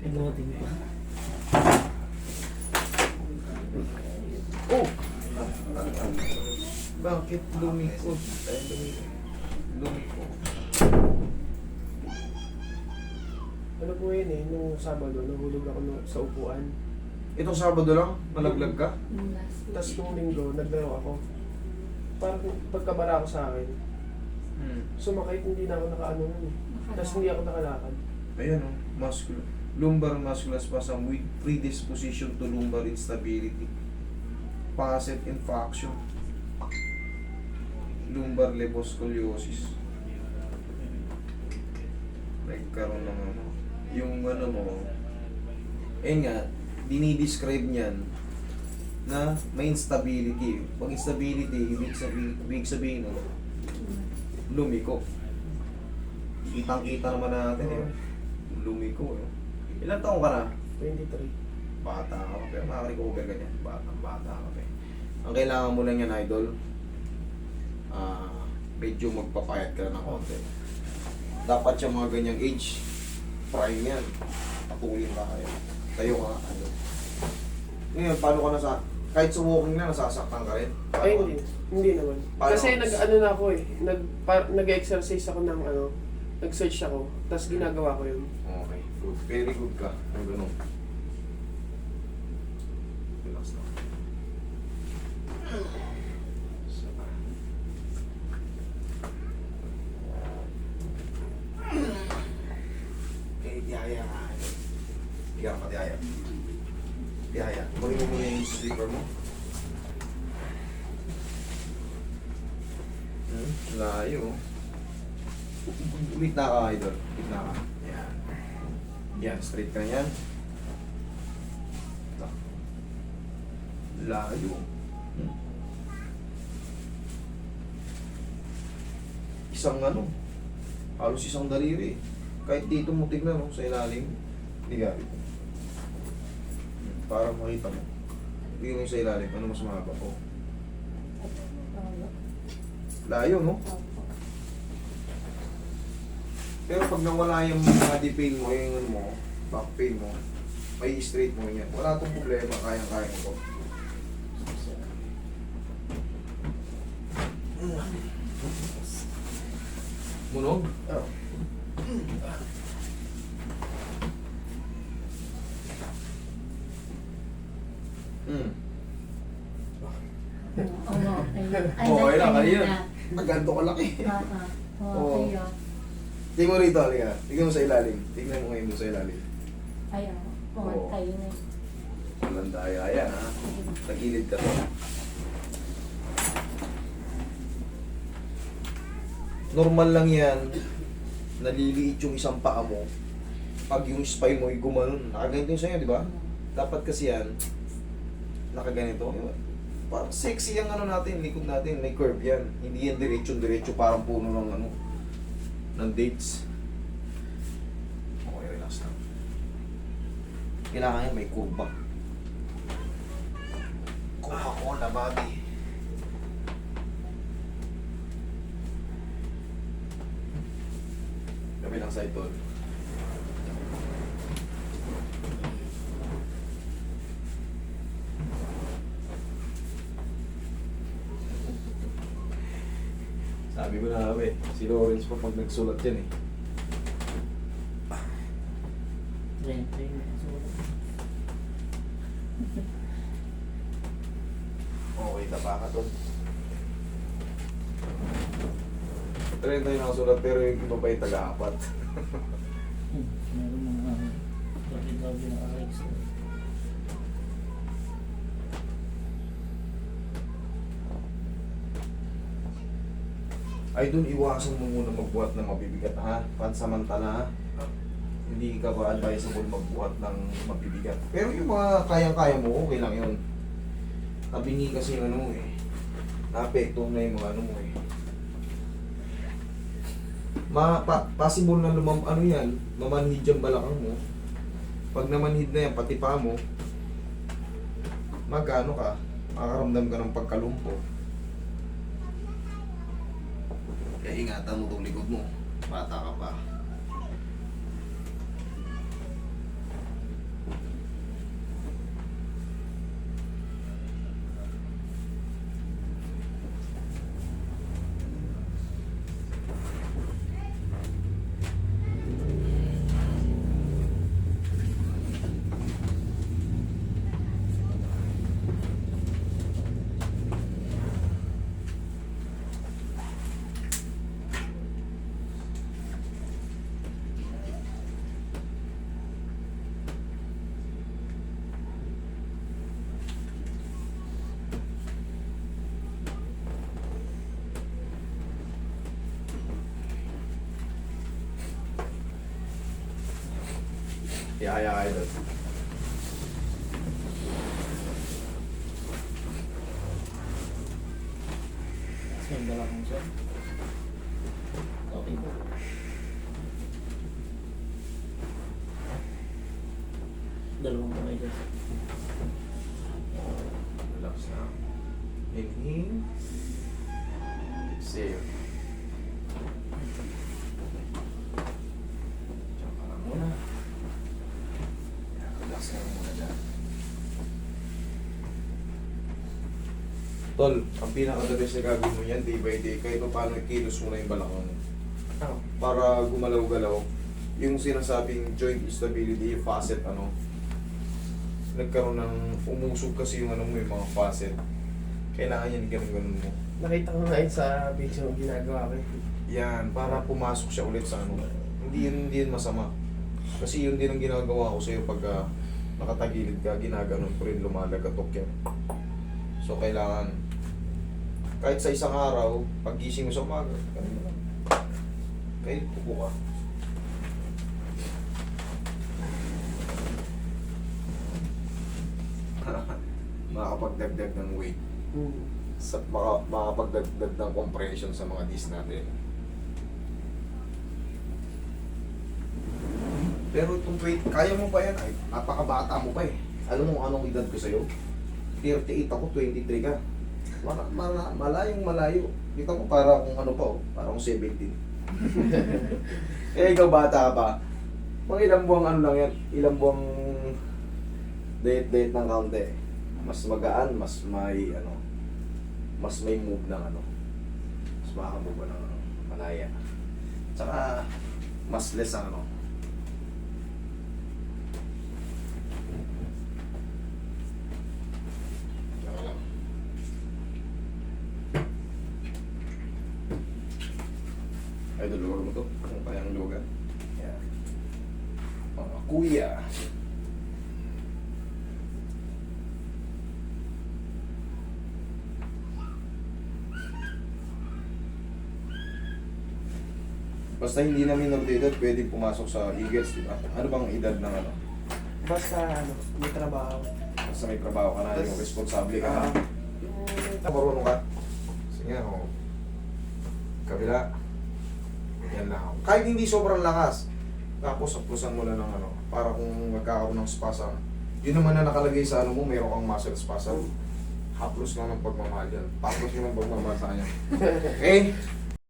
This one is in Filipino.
Pinutin pa. Oh! Bakit lumikot? Ay, lumikot. Ano po yun eh, nung Sabado, nahulog ako sa upuan. Itong Sabado lang? Malaglag ka? Tapos nung Linggo, naglaro ako. Parang pagkabara ako sa akin. Sumakay, hindi na ako nakaano nun eh. Tapos hindi ako nakalakad. Ayan o, muscular. Lumbar muscular spasm with predisposition to lumbar instability. Facet infarction. Lumbar levoscoliosis. Nagkaroon ng ano. Yung ano mo, nga, dinidescribe niyan na may instability. Pag instability, ibig sabihin no, lumiko. Kitang-kita naman natin eh. Lumiko eh. Ilan taong ka na? 23. Bata ka pa, pero makaka-recover ka niyan. Bata ka pa. Ang kailangan mo lang yan, idol, medyo magpapayat ka na ng konti. Dapat yung mga ganyang age, prime yan. Patulin ka kayo. Tayo ka, ano. Ngayon, paano ka nasa, kahit sa walking na, nasasaktan ka rin? Ay, hindi. Hindi naman. Paano? Kasi nag-ano na ako eh. Nag-exercise ako ng ano, nag-search ako. Tapos ginagawa ko yun. Okay, good. Very good ka. Ang ganun. Relax na. Saka. Okay, tiyaya ka. Tiga ka, tiyaya. Tiyaya. Kunin mo muna yung sleeper mo. Layo. Gitna ka, idol. Gitna ka. Yan. Yan, straight ka na yan. Ito. Layo. Isang ano, halos isang daliri. Kahit dito mo tignan, no, sa ilalim. Ligapit. Para makita mo. Tingnan mo sa ilalim, ano mas mahaba po. Layo, no? Pero pag nawala yung body pain mo, yung ano mo, back pain mo, may straight mo yan. Wala itong problema, kayang-kaya ko. Munog? Oh. Okay lang, ano yun? Ganto kalaki. Oo. Tingnan mo rito, halika. Tingnan mo sa ilalim. Tingnan mo ngayon mo sa ilalim. Ayaw, pumatay na. Walang daya yan, ha? Tagilid ka to. Normal lang yan. Naliliit yung isang paa mo. Pag yung spine mo ay gumanon. Nakaganito yung sa'yo, di ba? Dapat kasi yan. Nakaganito. Parang sexy yung ano natin, likod natin. May curve yan. Hindi yan diretso-diretso parang puno ng ano. Ng dates. Okay, relax lang. Kailangan yan may kurba. Coca-Cola, body. Kami lang sa ito. Sabi ko na kami, si Lawrence pa pag nagsulat yan eh. 30 na. Okay, tapa ka to. 30 yung nakasulat pero yung iba pa yung taga-apat. Meron mga gabi na RX. Ay dun, iwasan mo muna magbuhat ng mabibigat ha. Pansamantala ha. Hindi ka ba advisable magbuhat ng mabibigat. Pero yung mga kayang-kaya mo, okay lang yun. Nabingi kasi yung ano eh. Naapekto na yung mga ano mo eh. Possible na ano yan, mamanhid yung balakang mo. Pag namanhid na yan, pati pa mo, magano ka, makakaramdam ka ng pagkalumpo. Kaya ingatan mo itong likod mo. Bata ka pa. Ihaya kayo doon. Tapos may dala kong siya. Okay po. Dalawang kamay dyan. Relax na. Inhale. Exhale. Diyan ka lang muna. Yan, relax na lang muna dyan. Tol, ang pinaka-the best na gagawin mo yan, day by day, kahit pa paano ikilos mo na yung balakang mo. Oh. Para gumalaw-galaw, yung sinasabing joint stability, yung facet, nagkaroon ng umusog kasi yung yung mga facet. Kailangan yan ganun-ganun mo. Nakita ko nga yun sa video yung ginagawa ko. Yan, para pumasok siya ulit sa Hindi yun masama. Kasi yun din ang ginagawa ko sa'yo pag nakatagilid ka, ginaganon ko rin, lumalagatok yan. So kailangan, kahit sa isang araw, pag gising mo sa umaga, ganun lang. Kahit upo ka. Makakapagdagdag ng weight. Makakapagdagdag ng compression sa mga disc natin. Pero itong weight, kaya mo pa yan. Ay, napakabata mo pa eh. Alam mo anong edad ko sa'yo? 38 ako, 23 ka. Malayong malayo. Kita mo para kung ano pa para kung 17. Kaya ikaw bata pa. Mga ilang buwang lang yan, ilang buwang diet ng kaunti. Mas magaan, mas may move ng mas makakamove ka ng malaya. Tsaka, mas less ang Tsaka lang. Idol, luwag mo to. Kung kayang luwagan. Yan. Mga kuya. Basta hindi na minor de edad, pwede pumasok sa Eagles, di ba? Ano bang edad ng Basta may trabaho. Basta may trabaho ka na, yung responsable ka na. Yung Marunong ka. Sige, o. Kabila. Yan lang. Kahit hindi sobrang lakas, tapos aplusan mo lang ng para kung magkakaroon ng spasm. Yun naman na nakalagay sa mo, meron kang muscle spasm. Haplos lang ng pagmamahal yan. Tapos yun ang pagmamahal sa kanya. Okay?